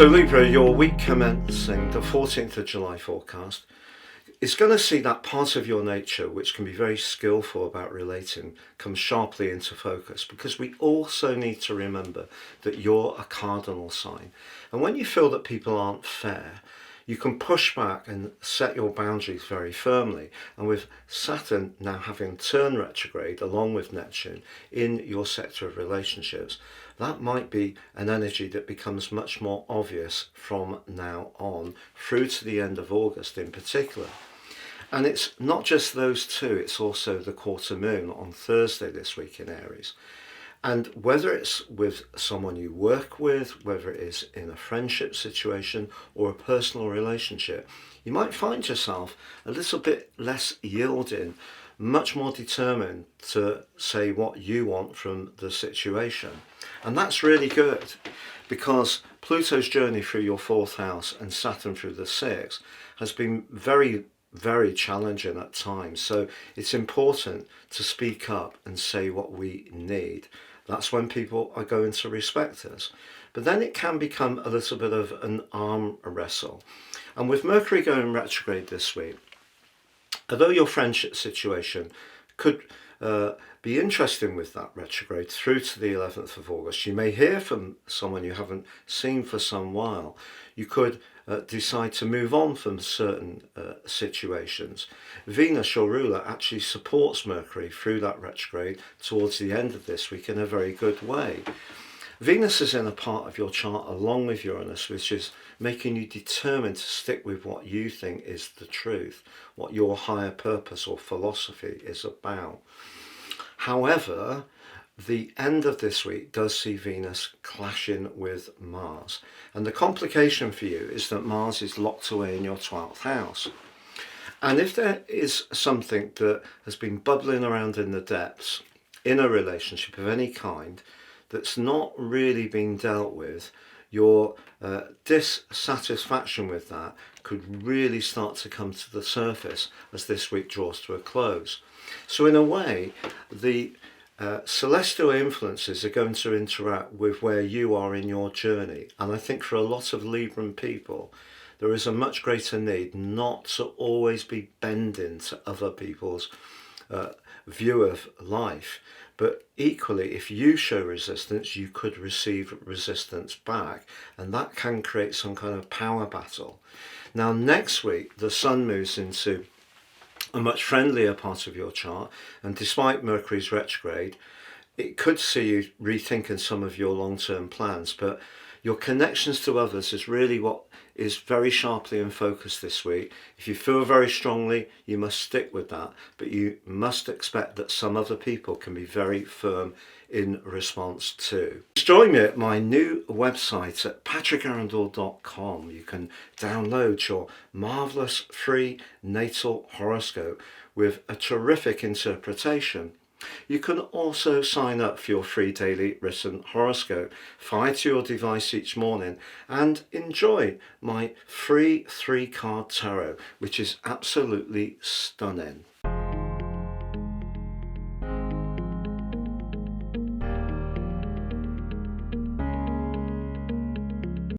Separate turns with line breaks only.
So Libra, your week commencing the 14th of July forecast is going to see that part of your nature which can be very skillful about relating come sharply into focus, because we also need to remember that you're a cardinal sign. And when you feel that people aren't fair, you can push back and set your boundaries very firmly. And with Saturn now having turned retrograde along with Neptune in your sector of relationships, that might be an energy that becomes much more obvious from now on through to the end of August in particular. And it's not just those two, it's also the quarter moon on Thursday this week in Aries. And whether it's with someone you work with, whether it is in a friendship situation or a personal relationship, you might find yourself a little bit less yielding, much more determined to say what you want from the situation. And that's really good, because Pluto's journey through your fourth house and Saturn through the sixth has been very challenging at times. So it's important to speak up and say what we need. That's when people are going to respect us. But then it can become a little bit of an arm wrestle. And with Mercury going retrograde this week, although your friendship situation could be interesting with that retrograde through to the 11th of August, you may hear from someone you haven't seen for some while. You could decide to move on from certain situations. Venus, your ruler, actually supports Mercury through that retrograde towards the end of this week in a very good way. Venus is in a part of your chart along with Uranus, which is making you determined to stick with what you think is the truth, what your higher purpose or philosophy is about. However, the end of this week does see Venus clashing with Mars. And the complication for you is that Mars is locked away in your 12th house. And if there is something that has been bubbling around in the depths in a relationship of any kind that's not really been dealt with, your dissatisfaction with that could really start to come to the surface as this week draws to a close. So in a way, the celestial influences are going to interact with where you are in your journey. And I think for a lot of Libran people, there is a much greater need not to always be bending to other people's view of life. But equally, if you show resistance, you could receive resistance back. And that can create some kind of power battle. Now, next week, the Sun moves into a much friendlier part of your chart, and despite Mercury's retrograde, it could see you rethinking some of your long-term plans. But your connections to others is really what is very sharply in focus this week. If you feel very strongly, you must stick with that, but you must expect that some other people can be very firm in response too. Join me at my new website at patrickarundell.com. You can download your marvellous free natal horoscope with a terrific interpretation. You can also sign up for your free daily written horoscope, fire to your device each morning, and enjoy my free 3-card tarot, which is absolutely stunning.